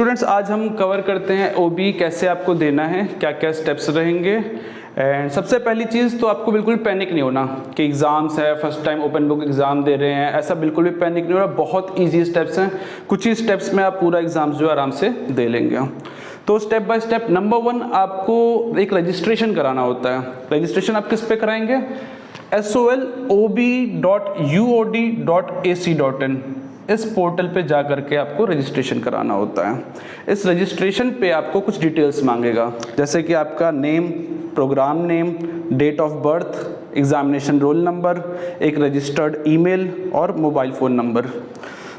Students, आज हम cover करते हैं ओबी कैसे आपको देना है, क्या क्या स्टेप्स रहेंगे। एंड सबसे पहली चीज़ तो आपको बिल्कुल पैनिक नहीं होना कि एग्ज़ाम्स है, first time open book exam दे रहे हैं, ऐसा बिल्कुल भी पैनिक नहीं होना। बहुत इजी स्टेप्स हैं, कुछ ही स्टेप्स में आप पूरा एग्ज़ाम जो है आराम से दे लेंगे। तो स्टेप बाय स्टेप, नंबर 1 आपको एक रजिस्ट्रेशन कराना होता है। रजिस्ट्रेशन आप किस पे कराएंगे? solob.uod.ac.in इस पोर्टल पे जा करके आपको रजिस्ट्रेशन कराना होता है। इस रजिस्ट्रेशन पे आपको कुछ डिटेल्स मांगेगा, जैसे कि आपका name, programme name, date of birth, examination roll number, एक रजिस्टर्ड ईमेल और मोबाइल फ़ोन नंबर।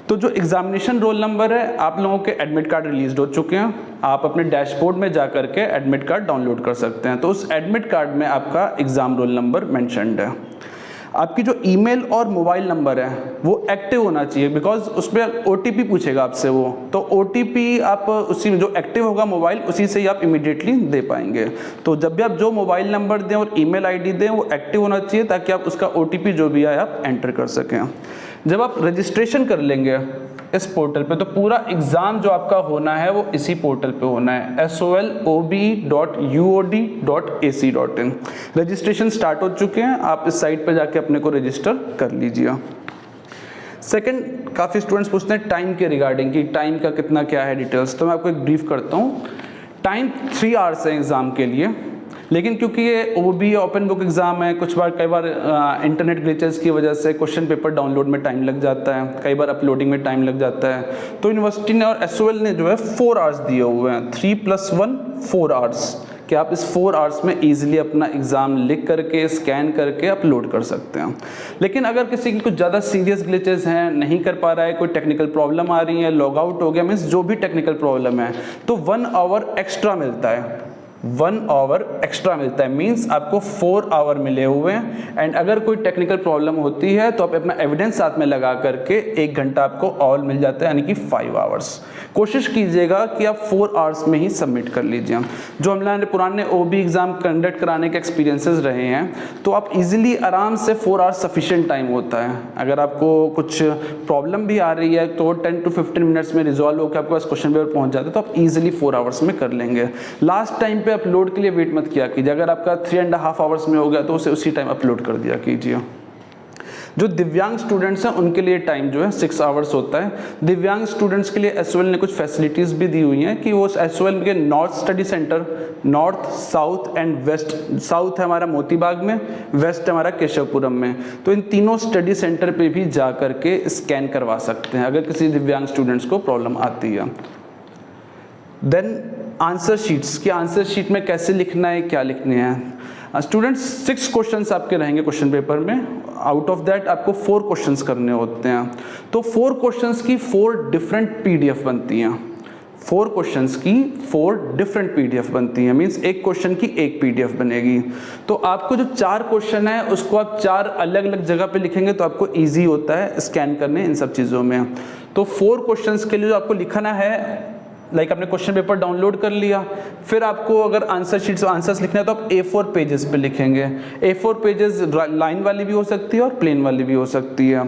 तो जो एग्जामिनेशन रोल नंबर है, आप लोगों के एडमिट कार्ड रिलीज हो चुके हैं, आप अपने डैशबोर्ड में जा करके एडमिट कार्ड डाउनलोड कर सकते हैं। तो उस एडमिट कार्ड में आपका एग्ज़ाम रोल नंबर मेंशन्ड है। आपकी जो ईमेल और मोबाइल नंबर है वो एक्टिव होना चाहिए, बिकॉज उस पर OTP पूछेगा आपसे वो। तो OTP आप उसी में जो एक्टिव होगा मोबाइल, उसी से ही आप इमीडिएटली दे पाएंगे। तो जब भी आप जो मोबाइल नंबर दें और ईमेल आईडी दें वो एक्टिव होना चाहिए, ताकि आप उसका OTP जो भी है आप एंटर कर सकें। जब आप रजिस्ट्रेशन कर लेंगे इस पोर्टल पे, तो पूरा एग्ज़ाम जो आपका होना है वो इसी पोर्टल पे होना है, solob.uod.ac.in। रजिस्ट्रेशन स्टार्ट हो चुके हैं, आप इस साइट पे जाके अपने को रजिस्टर कर लीजिए। सेकंड, काफ़ी स्टूडेंट्स पूछते हैं टाइम के रिगार्डिंग कि टाइम का कितना क्या है डिटेल्स, तो मैं आपको एक ब्रीफ करता हूँ। टाइम 3 आवर्स है एग्ज़ाम के लिए, लेकिन क्योंकि ये OB ओपन बुक एग्ज़ाम है, कई बार इंटरनेट ग्लिचेस की वजह से क्वेश्चन पेपर डाउनलोड में टाइम लग जाता है, कई बार अपलोडिंग में टाइम लग जाता है। तो यूनिवर्सिटी ने और SOL ने जो है 4 आवर्स दिए हुए हैं, 3 + 1 4 आवर्स, कि आप इस 4 आवर्स में ईजिली अपना एग्ज़ाम लिख करके स्कैन करके अपलोड कर सकते हैं। लेकिन अगर किसी की कुछ ज़्यादा सीरियस ग्लिचेस हैं, नहीं कर पा रहा है, कोई टेक्निकल प्रॉब्लम आ रही है, लॉग आउट हो गया, मीन्स जो भी टेक्निकल प्रॉब्लम है, तो 1 आवर एक्स्ट्रा मिलता है। 1 आवर एक्स्ट्रा मिलता है, मीन्स आपको 4 आवर मिले हुए हैं। एंड अगर कोई टेक्निकल प्रॉब्लम होती है तो आप अपना एविडेंस साथ में लगा करके 1 घंटा आपको और मिल जाता है, यानी कि 5 आवर्स। कोशिश कीजिएगा कि आप 4 आवर्स में ही सबमिट कर लीजिए। जो हमारे पुराने OB एग्ज़ाम कंडक्ट कराने के एक्सपीरियंसेस रहे हैं, तो आप इजीली आराम से 4 आवर्स सफिशिएंट टाइम होता है। अगर आपको कुछ प्रॉब्लम भी आ रही है तो 10 to 15 मिनट्स में रिजॉल्व होकर आपके पास क्वेश्चन पेपर पहुंच जाता है, तो आप इजीली 4 आवर्स में कर लेंगे। लास्ट टाइम पे अपलोड के लिए वेट मत किया कीजिए, अगर आपका 3.5 आवर्स में हो गया तो उसे उसी टाइम अपलोड कर दिया कीजिए। जो दिव्यांग स्टूडेंट्स हैं उनके लिए टाइम जो है 6 आवर्स होता है। दिव्यांग स्टूडेंट्स के लिए SOL ने कुछ फैसिलिटीज़ भी दी हुई हैं कि वो SOL के north study centre, north, south and west, south है हमारा मोतीबाग में, वेस्ट है हमारा केशवपुरम में, तो इन तीनों स्टडी सेंटर पे भी जा करके स्कैन करवा सकते हैं अगर किसी दिव्यांग स्टूडेंट्स को प्रॉब्लम आती है। देन आंसर शीट्स, कि आंसर शीट में कैसे लिखना है, क्या लिखने हैं। स्टूडेंट्स 6 क्वेश्चंस आपके रहेंगे क्वेश्चन पेपर में, आउट ऑफ दैट आपको 4 क्वेश्चंस करने होते हैं। तो 4 क्वेश्चंस की 4 डिफरेंट PDF बनती हैं। 4 क्वेश्चंस की 4 डिफरेंट PDF बनती हैं, मीन्स एक क्वेश्चन की एक PDF बनेगी। तो आपको जो 4 क्वेश्चन है उसको आप 4 अलग अलग जगह पे लिखेंगे तो आपको ईजी होता है स्कैन करने इन सब चीज़ों में। तो 4 क्वेश्चंस के लिए जो आपको लिखना है, लाइक आपने क्वेश्चन पेपर डाउनलोड कर लिया, फिर आपको अगर आंसर शीट्स आंसर्स लिखना है तो आप A4 पेजेस पे लिखेंगे। A4 पेजेस लाइन वाली भी हो सकती है और प्लेन वाली भी हो सकती है।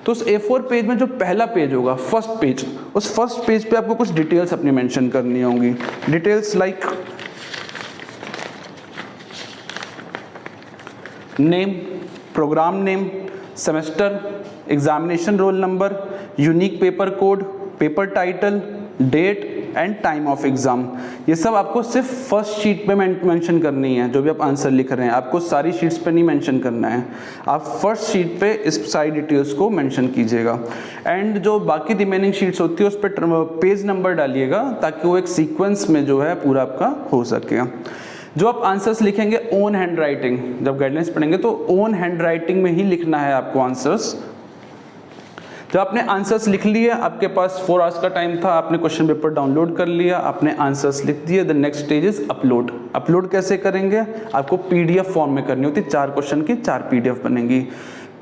तो उस A4 पेज में जो पहला पेज होगा, फर्स्ट पेज, उस फर्स्ट पेज पे आपको कुछ डिटेल्स अपनी मेंशन करनी होंगी। Details like name, programme name, semester, examination roll number, unique paper code, paper title, date and time of exam. ये सब आपको सिर्फ फर्स्ट शीट पे मेंशन करनी है। जो भी आप आंसर लिख रहे हैं आपको सारी शीट्स पे नहीं मेंशन करना है, आप फर्स्ट शीट पे इस सारी डिटेल्स को मेंशन कीजिएगा। एंड जो बाकी रिमेनिंग शीट्स होती है उस पर पेज नंबर डालिएगा, ताकि वो एक सीक्वेंस में जो है पूरा आपका हो सके। जो आप आंसर्स लिखेंगे ओन हैंड राइटिंग, जब गाइडलाइंस पढ़ेंगे तो ओन हैंड राइटिंग में ही लिखना है आपको आंसर्स। जब आपने आंसर्स लिख लिए, आपके पास 4 आवर्स का टाइम था, आपने क्वेश्चन पेपर डाउनलोड कर लिया, आपने आंसर्स लिख दिए, the next stage is upload. Upload कैसे करेंगे? आपको PDF फॉर्म में करनी होती है, 4 क्वेश्चन की 4 PDF बनेंगी।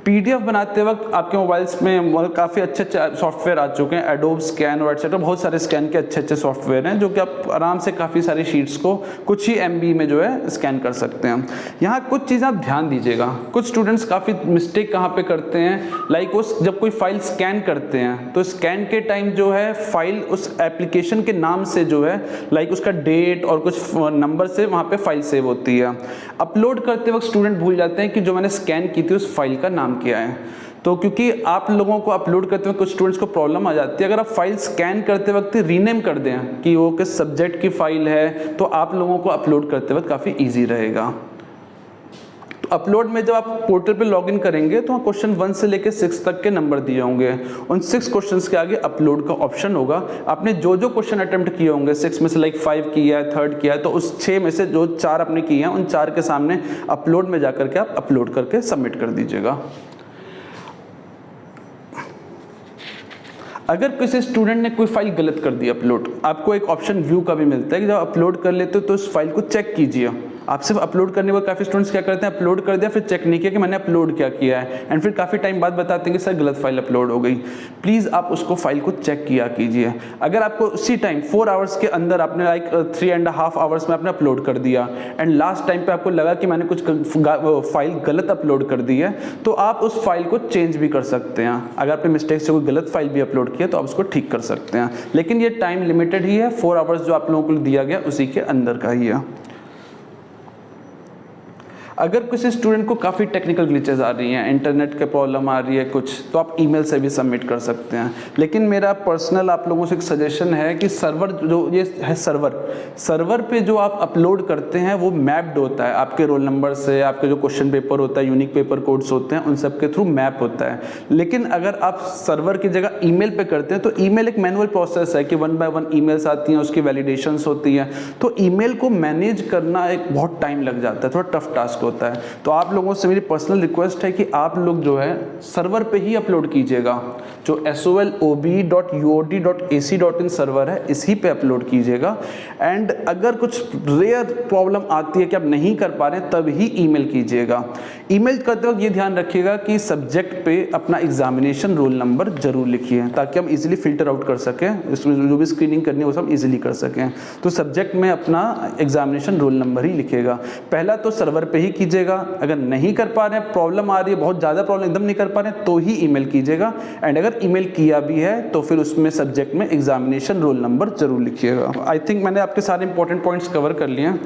PDF बनाते वक्त आपके मोबाइल्स में काफ़ी अच्छे सॉफ्टवेयर आ चुके हैं, एडोब स्कैन और एक्सेट्रा, बहुत सारे स्कैन के अच्छे सॉफ्टवेयर हैं जो कि आप आराम से काफ़ी सारी शीट्स को कुछ ही MB में जो है स्कैन कर सकते हैं। यहाँ कुछ चीज़ें आप ध्यान दीजिएगा, कुछ स्टूडेंट्स काफ़ी मिस्टेक कहाँ पे करते हैं, लाइक उस जब कोई फाइल स्कैन करते हैं तो स्कैन के टाइम जो है फाइल उस एप्लीकेशन के नाम से जो है लाइक उसका डेट और कुछ नंबर से वहाँ पे फाइल सेव होती है। अपलोड करते वक्त स्टूडेंट भूल जाते हैं कि जो मैंने स्कैन की थी उस फाइल का नाम क्या है। तो क्योंकि आप लोगों को अपलोड करते वक्त कुछ स्टूडेंट्स को प्रॉब्लम आ जाती है, अगर आप फाइल स्कैन करते वक्त रीनेम कर दें कि वो किस सब्जेक्ट की फाइल है, तो आप लोगों को अपलोड करते वक्त काफ़ी ईजी रहेगा। तो अपलोड में जब आप पोर्टल पे लॉगिन करेंगे तो क्वेश्चन 1 से लेकर 6 तक के नंबर दिए होंगे, उन 6 क्वेश्चंस के आगे अपलोड का ऑप्शन होगा। आपने जो जो क्वेश्चन अटेम्प्ट किए होंगे 6 में से लाइक 5 किया है, 3rd किया है, तो उस 6 में से जो 4 आपने किए हैं उन 4 के सामने अपलोड में जाकर के आप अपलोड करके सबमिट कर दीजिएगा। अगर किसी स्टूडेंट ने कोई फाइल गलत कर दी अपलोड, आपको एक ऑप्शन व्यू का भी मिलता है कि जब अपलोड कर लेते हो तो उस फाइल को चेक कीजिए। आप सिर्फ अपलोड करने के बाद काफ़ी स्टूडेंट्स क्या करते हैं, अपलोड कर दिया फिर चेक नहीं किया कि मैंने अपलोड क्या किया है, एंड फिर काफ़ी टाइम बाद बताते हैं कि सर गलत फाइल अपलोड हो गई। प्लीज़ आप उसको फाइल को चेक किया कीजिए। अगर आपको उसी टाइम 4 आवर्स के अंदर आपने लाइक 3.5 आवर्स में आपने अपलोड कर दिया एंड लास्ट टाइम पे आपको लगा कि मैंने कुछ फाइल गलत अपलोड कर दी है, तो आप उस फाइल को चेंज भी कर सकते हैं। अगर आपने मिस्टेक से कोई गलत फाइल भी अपलोड किया तो आप उसको ठीक कर सकते हैं, लेकिन ये टाइम लिमिटेड ही है, 4 आवर्स जो आप लोगों को दिया गया उसी के अंदर का ही है। अगर किसी स्टूडेंट को काफ़ी टेक्निकल ग्लिचेस आ रही हैं, इंटरनेट के प्रॉब्लम आ रही है कुछ, तो आप ईमेल से भी सबमिट कर सकते हैं। लेकिन मेरा पर्सनल आप लोगों से एक सजेशन है कि सर्वर जो ये है सर्वर पे जो आप अपलोड करते हैं वो मैप्ड होता है आपके रोल नंबर से, आपके जो क्वेश्चन पेपर होता है, यूनिक पेपर कोड्स होते हैं, उन सब के थ्रू मैप होता है। लेकिन अगर आप सर्वर की जगह ईमेल पे करते हैं तो ईमेल एक मैनुअल प्रोसेस है कि 1 by 1 ईमेल्स आती हैं, उसकी वैलिडेशंस होती हैं, तो ईमेल को मैनेज करना एक बहुत टाइम लग जाता है, थोड़ा टफ टास्क होता है। तो आप लोगों से मेरी पर्सनल रिक्वेस्ट है कि आप लोग जो है सर्वर पे ही अपलोड कीजिएगा, जो SOLOB.UOD.AC.in सर्वर है इसी पे अपलोड कीजिएगा। एंड अगर कुछ रेयर प्रॉब्लम आती है कि आप नहीं कर पा रहे हैं तब ही ईमेल कीजिएगा। ईमेल करते वक्त ये ध्यान रखिएगा कि सब्जेक्ट पे अपना एग्जामिनेशन रोल नंबर जरूर लिखिए ताकि हम इजीली फिल्टर आउट कर सकें, इसमें जो भी स्क्रीनिंग करनी है वो सब इजीली कर सकें। तो सब्जेक्ट में अपना एग्जामिनेशन रोल नंबर ही लिखिएगा। पहला तो सर्वर पे ही कीजिएगा, अगर नहीं कर पा रहे हैं, प्रॉब्लम आ रही है, बहुत ज़्यादा प्रॉब्लम, एकदम नहीं कर पा रहे हैं, तो ही ईमेल कीजिएगा। एंड अगर ईमेल किया भी है तो फिर उसमें सब्जेक्ट में एग्जामिनेशन रोल नंबर जरूर लिखिएगा। आई थिंक मैंने आपके सारे इंपॉर्टेंट पॉइंट्स कवर कर लिए हैं।